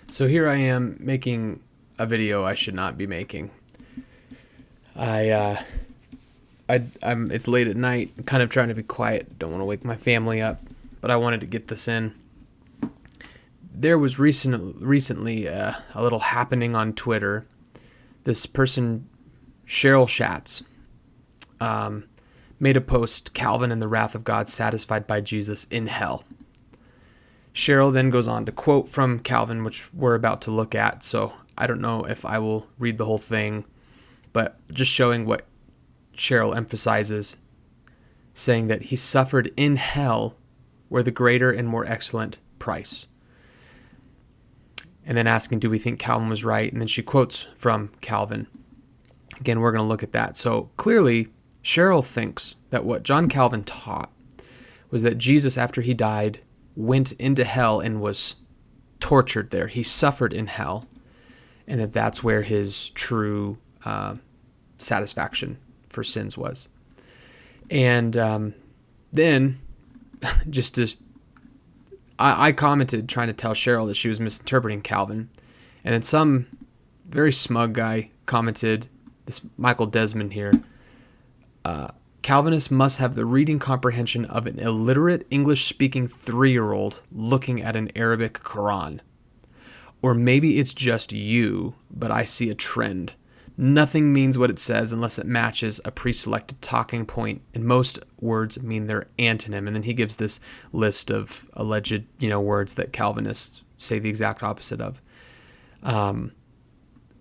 So here I am making a video I should not be making. It's late at night. I'm kind of trying to be quiet. Don't want to wake my family up, but I wanted to get this in. There was recently a little happening on Twitter. This person, Cheryl Schatz, made a post, Calvin and the Wrath of God Satisfied by Jesus in Hell. Cheryl then goes on to quote from Calvin, which we're about to look at, so I don't know if I will read the whole thing, but just showing what Cheryl emphasizes, saying that he suffered in hell where the greater and more excellent price. And then asking, do we think Calvin was right? And then she quotes from Calvin. Again, we're going to look at that. So clearly, Cheryl thinks that what John Calvin taught was that Jesus, after he died, went into hell and was tortured there. He suffered in hell, and that's where his true satisfaction for sins was. And then, I commented trying to tell Cheryl that she was misinterpreting Calvin, and then some very smug guy commented, this Michael Desmond here, Calvinists must have the reading comprehension of an illiterate English-speaking 3-year-old looking at an Arabic Quran. Or maybe it's just you, but I see a trend. Nothing means what it says unless it matches a pre-selected talking point, and most words mean their antonym. And then he gives this list of alleged, words that Calvinists say the exact opposite of.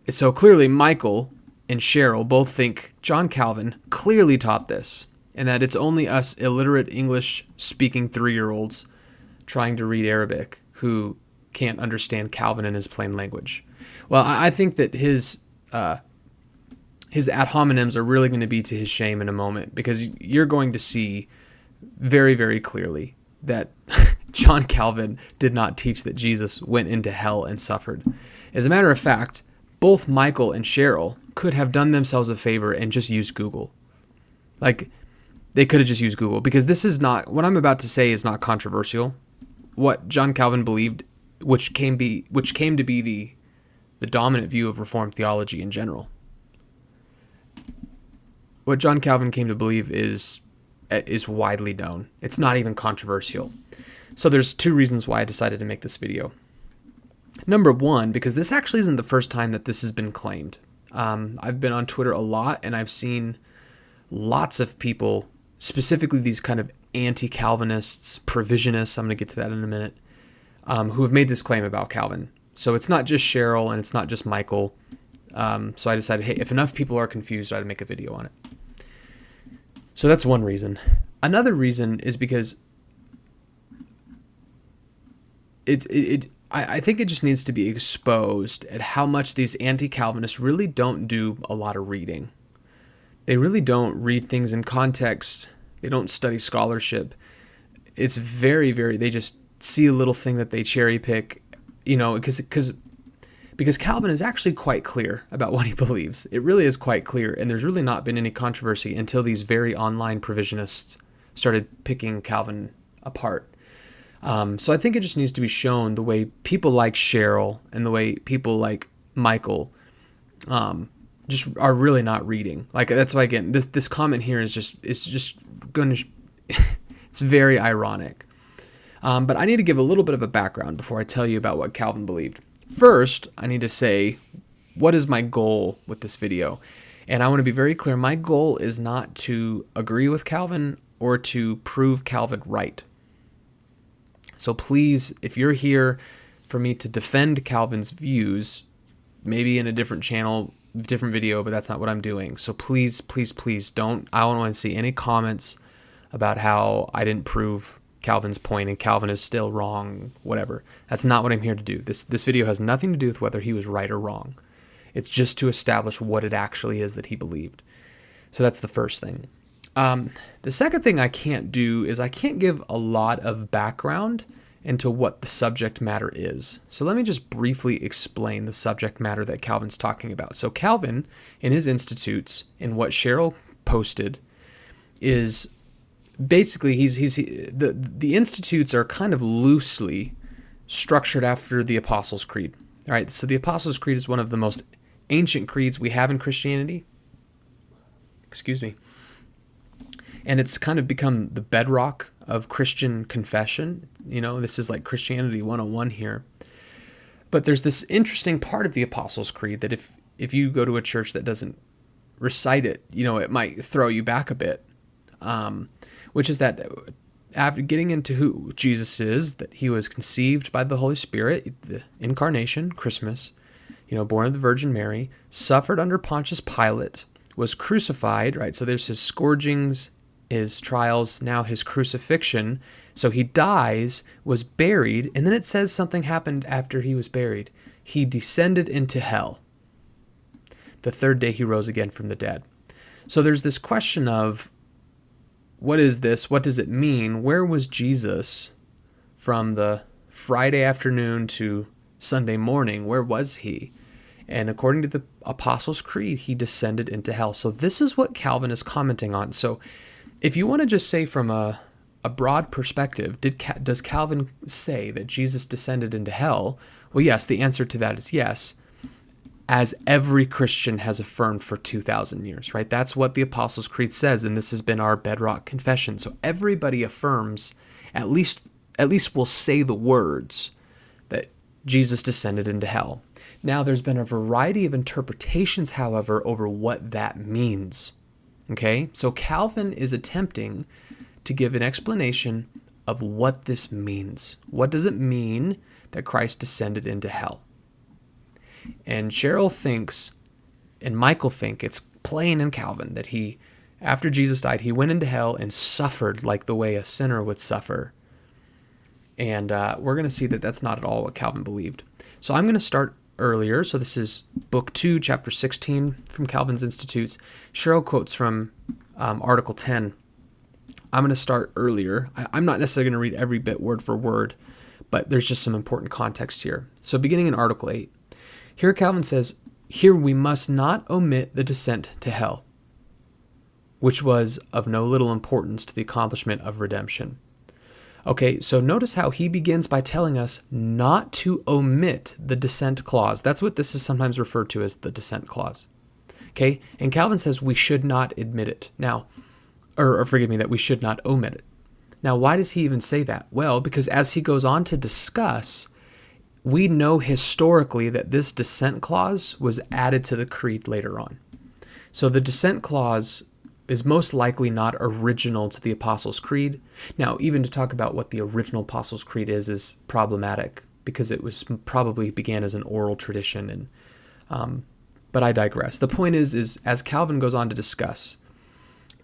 So clearly, Michael and Cheryl both think John Calvin clearly taught this, and that it's only us illiterate English-speaking 3-year-olds trying to read Arabic who can't understand Calvin in his plain language. Well, I think that his ad hominems are really going to be to his shame in a moment, because you're going to see very, very clearly that John Calvin did not teach that Jesus went into hell and suffered. As a matter of fact, both Michael and Cheryl could have done themselves a favor and just used Google. Like, they could have just used Google, because this is not, what I'm about to say is not controversial. What John Calvin believed, which came to be the dominant view of Reformed theology in general. What John Calvin came to believe is widely known. It's not even controversial. So there's 2 reasons why I decided to make this video. Number 1, because this actually isn't the first time that this has been claimed. I've been on Twitter a lot, and I've seen lots of people, specifically these kind of anti-Calvinists, Provisionists, I'm going to get to that in a minute, who have made this claim about Calvin. So it's not just Cheryl, and it's not just Michael. So I decided, hey, if enough people are confused, I'd make a video on it. So that's one reason. Another reason is because I think it just needs to be exposed at how much these anti-Calvinists really don't do a lot of reading. They really don't read things in context. They don't study scholarship. It's very, very, they just see a little thing that they cherry pick, because Calvin is actually quite clear about what he believes. It really is quite clear, and there's really not been any controversy until these very online Provisionists started picking Calvin apart. So I think it just needs to be shown the way people like Cheryl and the way people like Michael just are really not reading. Like, that's why, again, this comment here is just going to it's very ironic. But I need to give a little bit of a background before I tell you about what Calvin believed. First, I need to say, what is my goal with this video? And I want to be very clear. My goal is not to agree with Calvin or to prove Calvin right. So please, if you're here for me to defend Calvin's views, maybe in a different channel, different video, but that's not what I'm doing. So please, please, please don't, I don't want to see any comments about how I didn't prove Calvin's point and Calvin is still wrong, whatever. That's not what I'm here to do. This video has nothing to do with whether he was right or wrong. It's just to establish what it actually is that he believed. So that's the first thing. The second thing I can't do is I can't give a lot of background into what the subject matter is. So let me just briefly explain the subject matter that Calvin's talking about. So Calvin, in his Institutes, and what Cheryl posted, is basically the Institutes are kind of loosely structured after the Apostles' Creed. All right, so the Apostles' Creed is one of the most ancient creeds we have in Christianity. Excuse me. And it's kind of become the bedrock of Christian confession. This is like Christianity 101 here. But there's this interesting part of the Apostles' Creed that if you go to a church that doesn't recite it, it might throw you back a bit, which is that after getting into who Jesus is, that he was conceived by the Holy Spirit, the incarnation, Christmas, born of the Virgin Mary, suffered under Pontius Pilate, was crucified, right? So there's his scourgings, his trials, now his crucifixion. So he dies, was buried, and then it says something happened after he was buried. He descended into hell. The third day he rose again from the dead. So there's this question of, what is this? What does it mean? Where was Jesus from the Friday afternoon to Sunday morning? Where was he? And according to the Apostles' Creed, he descended into hell. So this is what Calvin is commenting on. So if you want to just say from a broad perspective, does Calvin say that Jesus descended into hell? Well, yes, the answer to that is yes, as every Christian has affirmed for 2,000 years, right? That's what the Apostles' Creed says, and this has been our bedrock confession. So everybody affirms, at least will say the words, that Jesus descended into hell. Now, there's been a variety of interpretations, however, over what that means. Okay? So Calvin is attempting to give an explanation of what this means. What does it mean that Christ descended into hell? And Cheryl thinks, and Michael think, it's plain in Calvin that after Jesus died, he went into hell and suffered like the way a sinner would suffer. And we're going to see that that's not at all what Calvin believed. So I'm going to start earlier. So this is Book 2, Chapter 16 from Calvin's Institutes. Cheryl quotes from Article 10. I'm going to start earlier. I'm not necessarily going to read every bit word for word, but there's just some important context here. So beginning in Article 8, here Calvin says, "Here we must not omit the descent to hell, which was of no little importance to the accomplishment of redemption." Okay, so notice how he begins by telling us not to omit the descent clause. That's what this is sometimes referred to as the descent clause. Okay, and Calvin says we should not admit it. Now, or forgive me, that we should not omit it. Now, why does he even say that? Well, because as he goes on to discuss, we know historically that this descent clause was added to the creed later on. So the descent clause is most likely not original to the Apostles' Creed. Now, even to talk about what the original Apostles' Creed is problematic because it was probably began as an oral tradition. But I digress. The point is as Calvin goes on to discuss,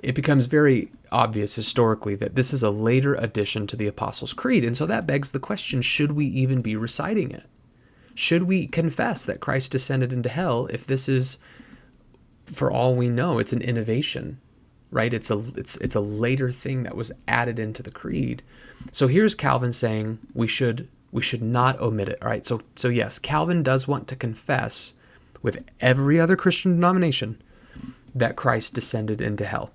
it becomes very obvious historically that this is a later addition to the Apostles' Creed. And so that begs the question, should we even be reciting it? Should we confess that Christ descended into hell if this is, for all we know, it's an innovation, right? It's a later thing that was added into the creed. So here's Calvin saying we should not omit it. All right. So yes, Calvin does want to confess with every other Christian denomination that Christ descended into hell,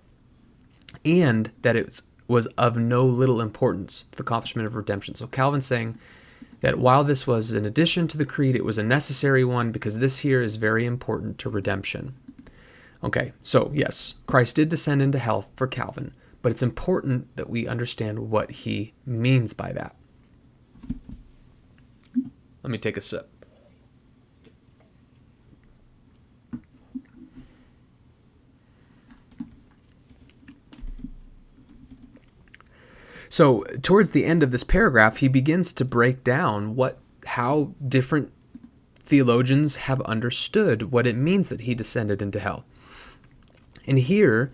and that it was of no little importance to the accomplishment of redemption. So Calvin's saying that while this was an addition to the creed, it was a necessary one because this here is very important to redemption. Okay, so yes, Christ did descend into hell for Calvin, but it's important that we understand what he means by that. Let me take a sip. So towards the end of this paragraph, he begins to break down how different theologians have understood what it means that he descended into hell. And here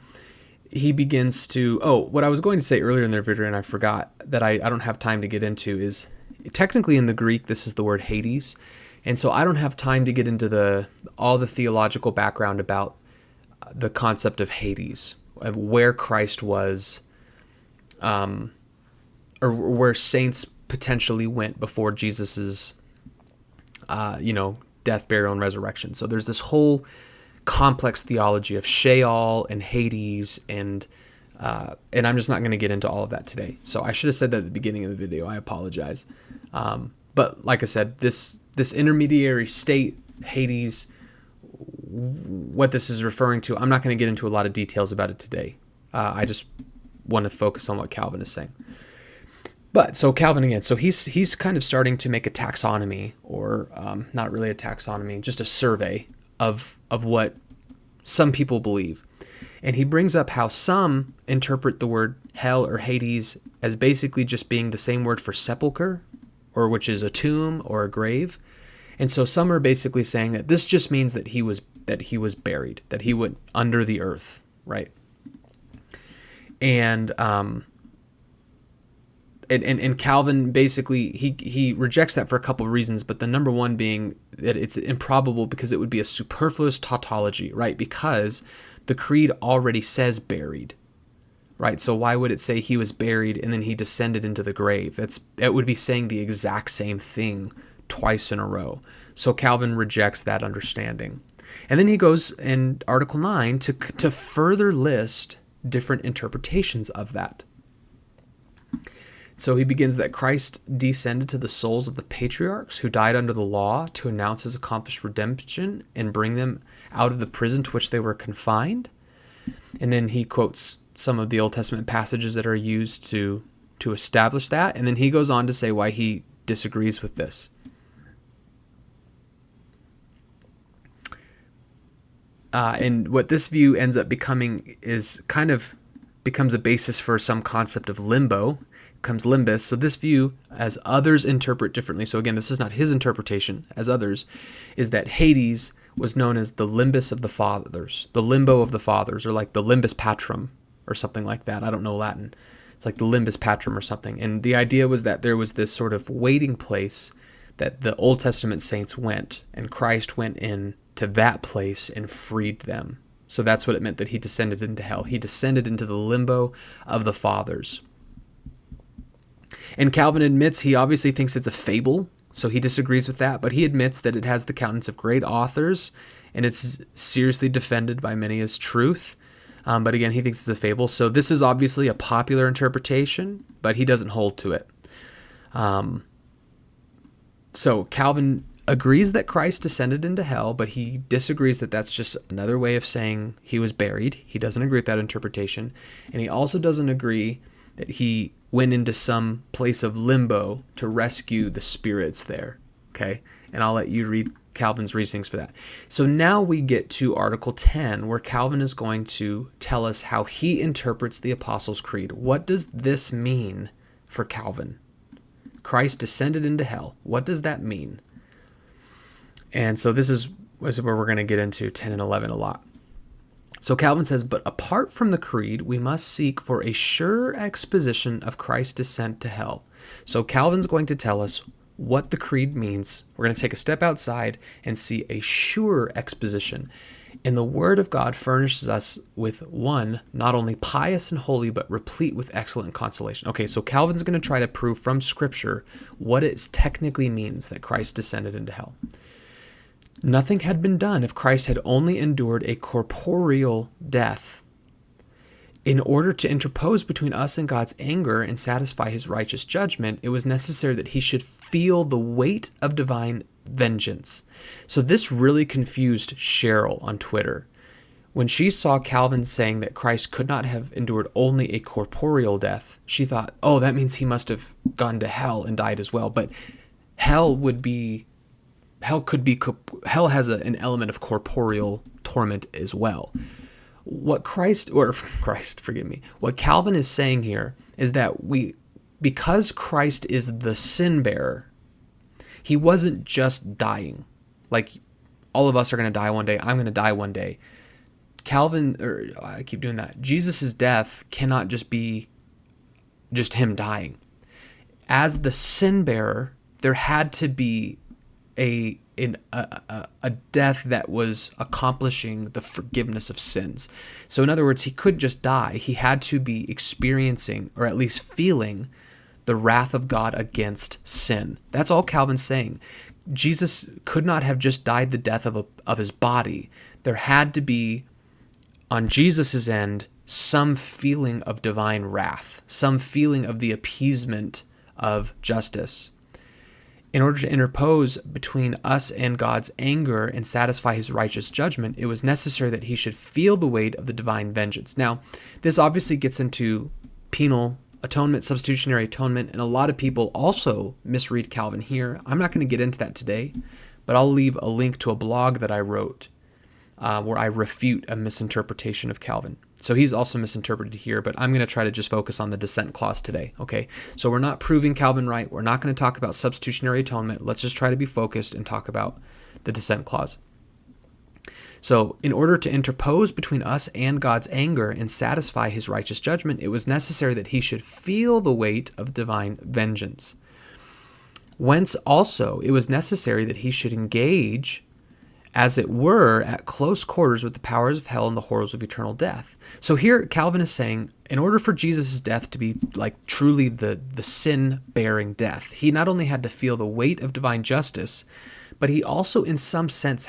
he begins to, what I was going to say earlier in their video and I forgot that I don't have time to get into is, technically in the Greek, this is the word Hades. And so I don't have time to get into all the theological background about the concept of Hades, of where Christ was, or where saints potentially went before Jesus's, death, burial, and resurrection. So there's this whole complex theology of Sheol and Hades, and I'm just not going to get into all of that today. So I should have said that at the beginning of the video. I apologize. But like I said, this this intermediary state, Hades, what this is referring to, I'm not going to get into a lot of details about it today. I just want to focus on what Calvin is saying. But so Calvin again, so he's kind of starting to make a taxonomy, or not really a taxonomy, just a survey of what some people believe. And he brings up how some interpret the word hell or Hades as basically just being the same word for sepulcher, or which is a tomb or a grave. And so some are basically saying that this just means that he was buried, that he went under the earth, right? And Calvin basically he rejects that for a couple of reasons, but the number one being that it's improbable because it would be a superfluous tautology, right? Because the creed already says buried, right? So why would it say he was buried and then he descended into the grave? It would be saying the exact same thing twice in a row. So Calvin rejects that understanding. And then he goes in Article 9 to further list different interpretations of that. So he begins that Christ descended to the souls of the patriarchs who died under the law to announce his accomplished redemption and bring them out of the prison to which they were confined. And then he quotes some of the Old Testament passages that are used to establish that. And then he goes on to say why he disagrees with this. And what this view ends up becoming is kind of becomes a basis for some concept of limbo. Comes limbus. So this view, as others interpret differently, so again, this is not his interpretation, as others, is that Hades was known as the limbus of the fathers, the limbo of the fathers, or like the limbus patrum, or something like that. I don't know Latin. It's like the limbus patrum or something. And the idea was that there was this sort of waiting place that the Old Testament saints went, and Christ went in to that place and freed them. So that's what it meant that he descended into hell. He descended into the limbo of the fathers. And Calvin admits he obviously thinks it's a fable, so he disagrees with that, but he admits that it has the countenance of great authors, and it's seriously defended by many as truth. But again, he thinks it's a fable. So this is obviously a popular interpretation, but he doesn't hold to it. So Calvin agrees that Christ descended into hell, but he disagrees that that's just another way of saying he was buried. He doesn't agree with that interpretation. And he also doesn't agree that he went into some place of limbo to rescue the spirits there. Okay? And I'll let you read Calvin's reasonings for that. So now we get to Article 10, where Calvin is going to tell us how he interprets the Apostles' Creed. What does this mean for Calvin? Christ descended into hell. What does that mean? And so this is where we're going to get into 10 and 11 a lot. So Calvin says, but apart from the creed, we must seek for a sure exposition of Christ's descent to hell. So Calvin's going to tell us what the creed means. We're going to take a step outside and see a sure exposition. And the Word of God furnishes us with one, not only pious and holy, but replete with excellent consolation. Okay, so Calvin's going to try to prove from Scripture what it technically means that Christ descended into hell. Nothing had been done if Christ had only endured a corporeal death. In order to interpose between us and God's anger and satisfy his righteous judgment, it was necessary that he should feel the weight of divine vengeance. So this really confused Cheryl on Twitter. When she saw Calvin saying that Christ could not have endured only a corporeal death, she thought, oh, that means he must have gone to hell and died as well. But hell has an element of corporeal torment as well. What what Calvin is saying here is that because Christ is the sin bearer, he wasn't just dying. Like all of us are going to die one day. I'm going to die one day. Jesus' death cannot just be just him dying. As the sin bearer, there had to be a death that was accomplishing the forgiveness of sins. So in other words, he couldn't just die. He had to be experiencing, or at least feeling, the wrath of God against sin. That's all Calvin's saying. Jesus could not have just died the death of his body. There had to be, on Jesus's end, some feeling of divine wrath, some feeling of the appeasement of justice. In order to interpose between us and God's anger and satisfy his righteous judgment, it was necessary that he should feel the weight of the divine vengeance. Now, this obviously gets into penal atonement, substitutionary atonement, and a lot of people also misread Calvin here. I'm not going to get into that today, but I'll leave a link to a blog that I wrote where I refute a misinterpretation of Calvin. So he's also misinterpreted here, but I'm going to try to just focus on the dissent clause today, okay? So we're not proving Calvin right. We're not going to talk about substitutionary atonement. Let's just try to be focused and talk about the dissent clause. So in order to interpose between us and God's anger and satisfy his righteous judgment, it was necessary that he should feel the weight of divine vengeance. Whence also it was necessary that he should engage, as it were, at close quarters with the powers of hell and the horrors of eternal death. So here Calvin is saying, in order for Jesus' death to be like truly the sin-bearing death, he not only had to feel the weight of divine justice, but he also in some sense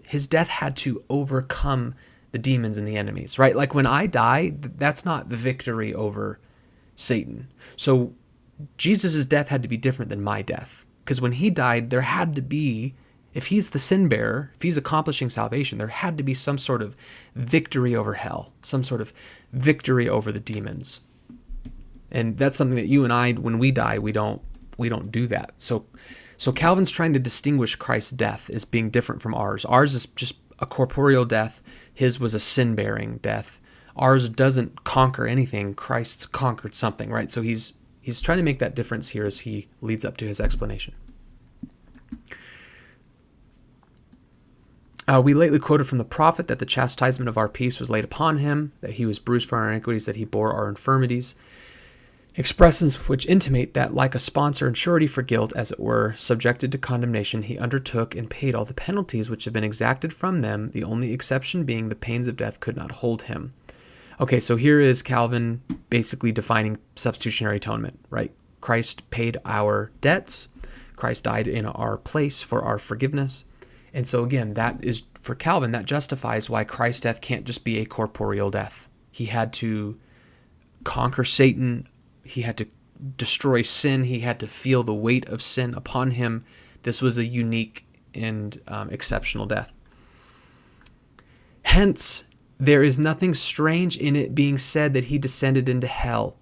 his death had to overcome the demons and the enemies, right? Like when I die, that's not the victory over Satan. So Jesus' death had to be different than my death, because when he died, there had to be, if he's the sin bearer, if he's accomplishing salvation, there had to be some sort of victory over hell, some sort of victory over the demons. And that's something that you and I, when we die, we don't do that. So Calvin's trying to distinguish Christ's death as being different from ours. Ours is just a corporeal death. His was a sin-bearing death. Ours doesn't conquer anything. Christ's conquered something, right? So he's trying to make that difference here as he leads up to his explanation. We lately quoted from the prophet that the chastisement of our peace was laid upon him, that he was bruised for our iniquities, that he bore our infirmities. Expressions which intimate that, like a sponsor and surety for guilt, as it were, subjected to condemnation, he undertook and paid all the penalties which have been exacted from them, the only exception being the pains of death could not hold him. Okay, so here is Calvin basically defining substitutionary atonement, right? Christ paid our debts. Christ died in our place for our forgiveness. And so again, that is, for Calvin, that justifies why Christ's death can't just be a corporeal death. He had to conquer Satan. He had to destroy sin. He had to feel the weight of sin upon him. This was a unique and exceptional death. Hence, there is nothing strange in it being said that he descended into hell,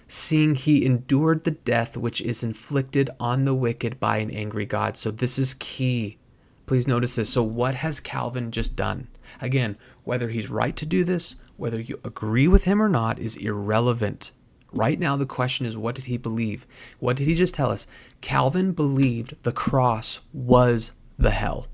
seeing he endured the death which is inflicted on the wicked by an angry God. So this is key. Please notice this. So what has Calvin just done? Again, whether he's right to do this, whether you agree with him or not, is irrelevant. Right now, the question is, what did he believe? What did he just tell us? Calvin believed the cross was the hell.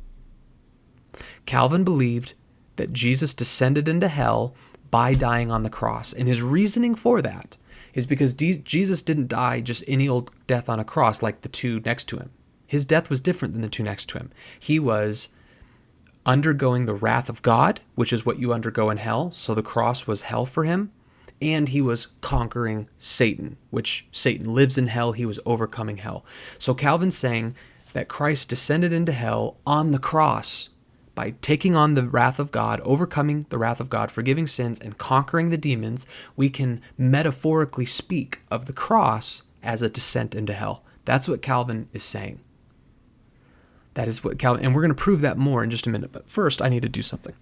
Calvin believed that Jesus descended into hell by dying on the cross. And his reasoning for that is because Jesus didn't die just any old death on a cross like the two next to him. His death was different than the two next to him. He was undergoing the wrath of God, which is what you undergo in hell. So the cross was hell for him. And he was conquering Satan, which Satan lives in hell. He was overcoming hell. So Calvin's saying that Christ descended into hell on the cross by taking on the wrath of God, overcoming the wrath of God, forgiving sins, and conquering the demons. We can metaphorically speak of the cross as a descent into hell. That's what Calvin is saying. That is what Calvin, and we're going to prove that more in just a minute. But first, I need to do something.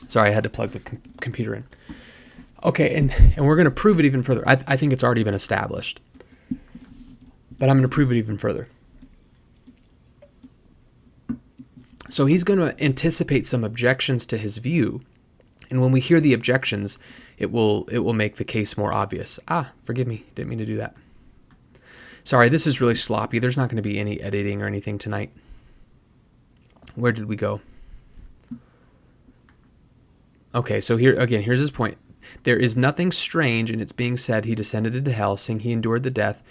Sorry, I had to plug the computer in. Okay, and we're going to prove it even further. I think it's already been established. But I'm going to prove it even further. So he's going to anticipate some objections to his view. And when we hear the objections, it will make the case more obvious. Forgive me. Didn't mean to do that. Sorry, this is really sloppy. There's not going to be any editing or anything tonight. Where did we go? Okay, so here's his point. There is nothing strange in its being said he descended into hell, seeing he endured the death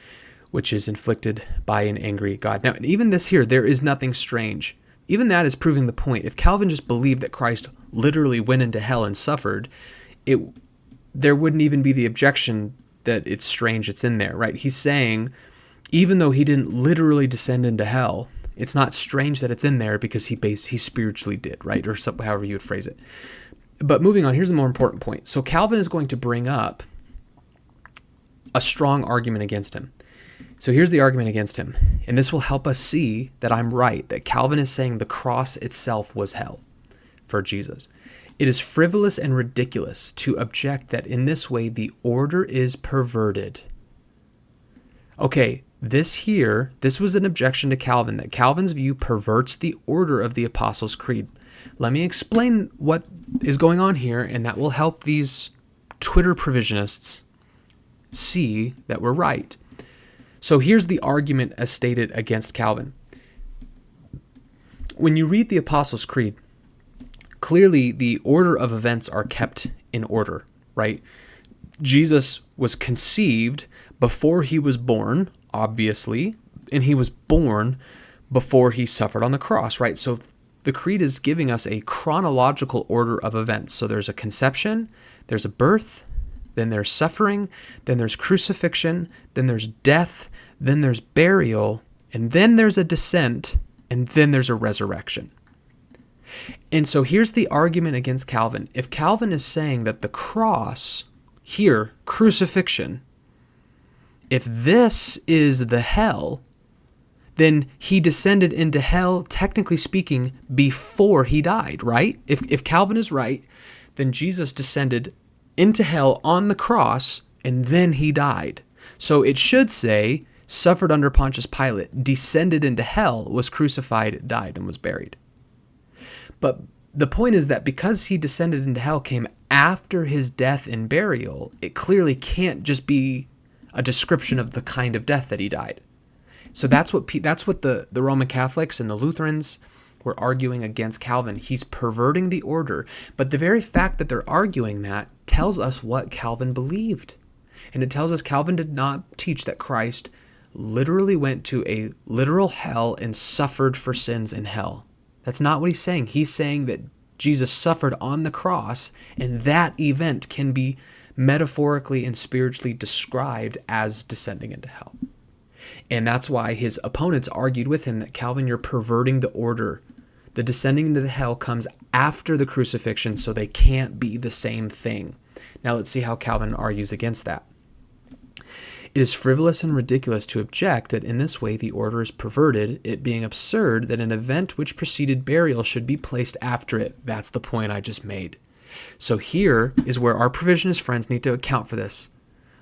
which is inflicted by an angry God. Now, even this here, there is nothing strange. Even that is proving the point. If Calvin just believed that Christ literally went into hell and suffered, there wouldn't even be the objection that it's strange it's in there, right? He's saying, even though he didn't literally descend into hell, It's not strange that it's in there because he spiritually did, right? Or however you would phrase it. But moving on, here's the more important point. So Calvin is going to bring up a strong argument against him. So here's the argument against him. And this will help us see that I'm right, that Calvin is saying the cross itself was hell for Jesus. It is frivolous and ridiculous to object that in this way the order is perverted. Okay, this was an objection to Calvin, that Calvin's view perverts the order of the Apostles' Creed. Let me explain what is going on here, and that will help these Twitter provisionists see that we're right. So here's the argument as stated against Calvin. When you read the Apostles' Creed, clearly the order of events are kept in order, right? Jesus was conceived before he was born, obviously, and he was born before he suffered on the cross, right? So the Creed is giving us a chronological order of events. So there's a conception, there's a birth, then there's suffering, then there's crucifixion, then there's death, then there's burial, and then there's a descent, and then there's a resurrection. And so here's the argument against Calvin. If Calvin is saying that the cross, here, crucifixion, if this is the hell, then he descended into hell, technically speaking, before he died, right? If Calvin is right, then Jesus descended into hell on the cross, and then he died. So it should say, suffered under Pontius Pilate, descended into hell, was crucified, died, and was buried. But the point is that because he descended into hell came after his death and burial, it clearly can't just be a description of the kind of death that he died. So that's what the Roman Catholics and the Lutherans were arguing against Calvin. He's perverting the order. But the very fact that they're arguing that tells us what Calvin believed. And it tells us Calvin did not teach that Christ literally went to a literal hell and suffered for sins in hell. That's not what he's saying. He's saying that Jesus suffered on the cross, and that event can be metaphorically and spiritually described as descending into hell. And that's why his opponents argued with him that, Calvin, you're perverting the order. The descending into the hell comes after the crucifixion, so they can't be the same thing. Now let's see how Calvin argues against that. It is frivolous and ridiculous to object that in this way the order is perverted, it being absurd that an event which preceded burial should be placed after it. That's the point I just made. So here is where our provisionist friends need to account for this.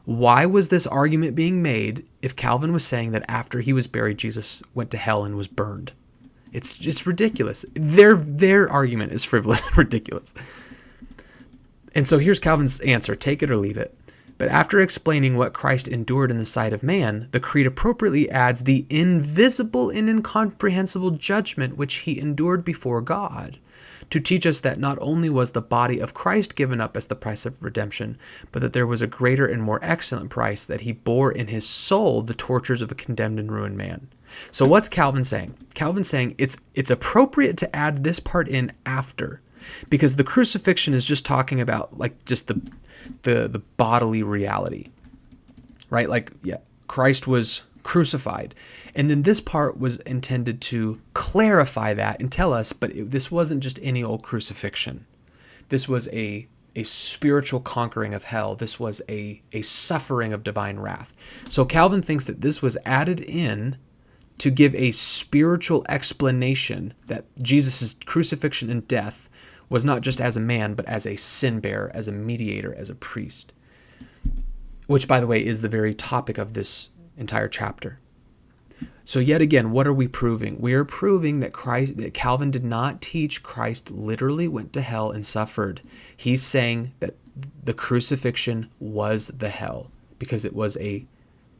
Why was this argument being made if Calvin was saying that after he was buried, Jesus went to hell and was burned? It's ridiculous. Their argument is frivolous and ridiculous. And so here's Calvin's answer. Take it or leave it. But after explaining what Christ endured in the sight of man, the Creed appropriately adds the invisible and incomprehensible judgment which he endured before God, to teach us that not only was the body of Christ given up as the price of redemption, but that there was a greater and more excellent price, that he bore in his soul the tortures of a condemned and ruined man. So what's Calvin saying? Calvin's saying it's appropriate to add this part in after, because the crucifixion is just talking about like just the bodily reality, right? Like, yeah, Christ was crucified. And then this part was intended to clarify that and tell us, but this wasn't just any old crucifixion. This was a spiritual conquering of hell. This was a suffering of divine wrath. So Calvin thinks that this was added in to give a spiritual explanation that Jesus' crucifixion and death was not just as a man, but as a sin bearer, as a mediator, as a priest. Which, by the way, is the very topic of this entire chapter. So yet again, what are we proving? We are proving that Calvin did not teach Christ literally went to hell and suffered. He's saying that the crucifixion was the hell because it was a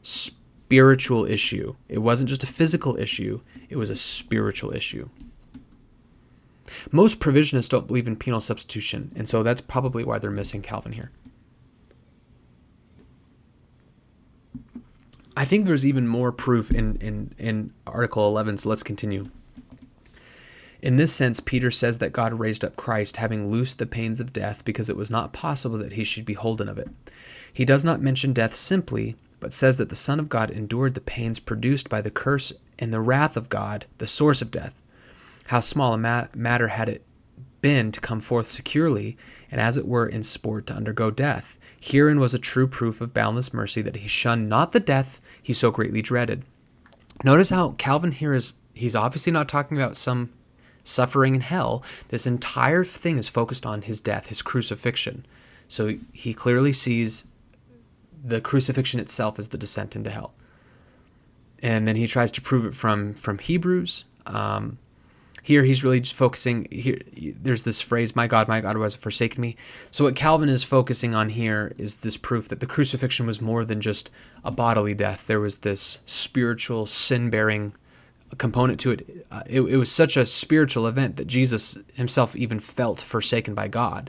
spiritual issue. It wasn't just a physical issue, it was a spiritual issue. Most provisionists don't believe in penal substitution, and so that's probably why they're missing Calvin here. I think there's even more proof in Article 11, so let's continue. In this sense, Peter says that God raised up Christ, having loosed the pains of death, because it was not possible that he should be holden of it. He does not mention death simply, but says that the Son of God endured the pains produced by the curse and the wrath of God, the source of death. How small a matter had it been to come forth securely, and as it were in sport to undergo death. Herein was a true proof of boundless mercy, that he shunned not the death he so greatly dreaded. Notice how Calvin here he's obviously not talking about some suffering in hell. This entire thing is focused on his death, his crucifixion. So he clearly sees the crucifixion itself as the descent into hell. And then he tries to prove it from Hebrews. Here he's really just focusing, here there's this phrase, my God, why have you forsaken me? So what Calvin is focusing on here is this proof that the crucifixion was more than just a bodily death. There was this spiritual sin-bearing component to it. It was such a spiritual event that Jesus himself even felt forsaken by God.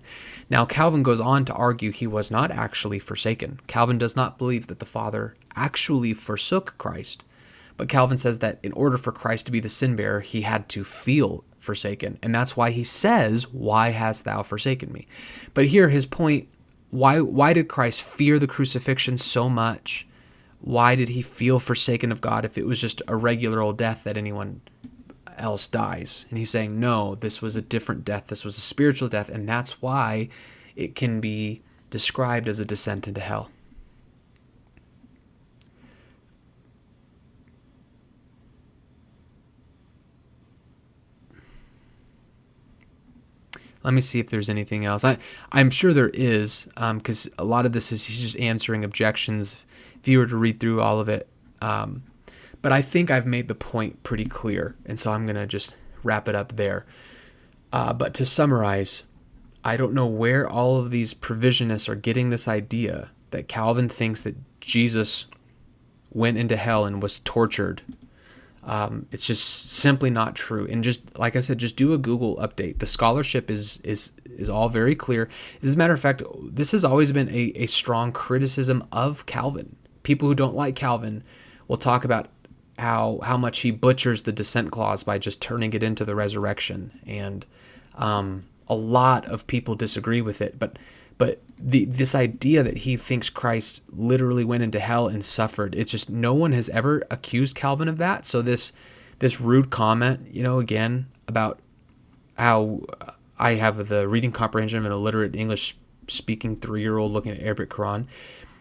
Now Calvin goes on to argue he was not actually forsaken. Calvin does not believe that the Father actually forsook Christ. But Calvin says that in order for Christ to be the sin bearer, he had to feel forsaken. And that's why he says, why hast thou forsaken me? But here his point, why did Christ fear the crucifixion so much? Why did he feel forsaken of God if it was just a regular old death that anyone else dies? And he's saying, no, this was a different death. This was a spiritual death. And that's why it can be described as a descent into hell. Let me see if there's anything else. I'm sure there is, because a lot of this is he's just answering objections if you were to read through all of it. But I think I've made the point pretty clear, and so I'm going to just wrap it up there. But to summarize, I don't know where all of these provisionists are getting this idea that Calvin thinks that Jesus went into hell and was tortured. It's just simply not true. And just like I said, just do a Google update. The scholarship is all very clear. As a matter of fact, this has always been a strong criticism of Calvin. People who don't like Calvin will talk about how much he butchers the descent clause by just turning it into the resurrection. And a lot of people disagree with it. But this idea that he thinks Christ literally went into hell and suffered, it's just no one has ever accused Calvin of that. So this rude comment, again, about how I have the reading comprehension of an illiterate English-speaking 3-year-old looking at Arabic Quran.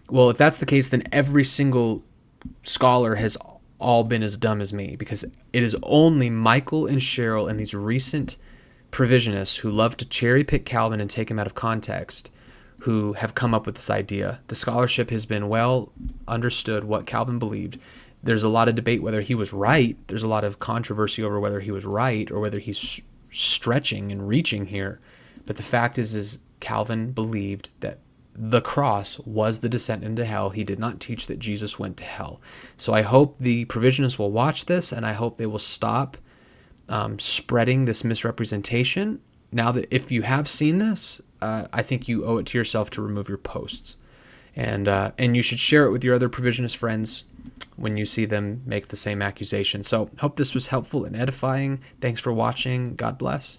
Well, if that's the case, then every single scholar has all been as dumb as me, because it is only Michael and Cheryl and these recent provisionists who love to cherry pick Calvin and take him out of context who have come up with this idea. The scholarship has been well understood what Calvin believed. There's a lot of debate whether he was right. There's a lot of controversy over whether he was right or whether he's stretching and reaching here. But the fact is Calvin believed that the cross was the descent into hell. He did not teach that Jesus went to hell. So I hope the provisionists will watch this, and I hope they will stop spreading this misrepresentation. Now that if you have seen this, I think you owe it to yourself to remove your posts. And you should share it with your other provisionist friends when you see them make the same accusation. So hope this was helpful and edifying. Thanks for watching. God bless.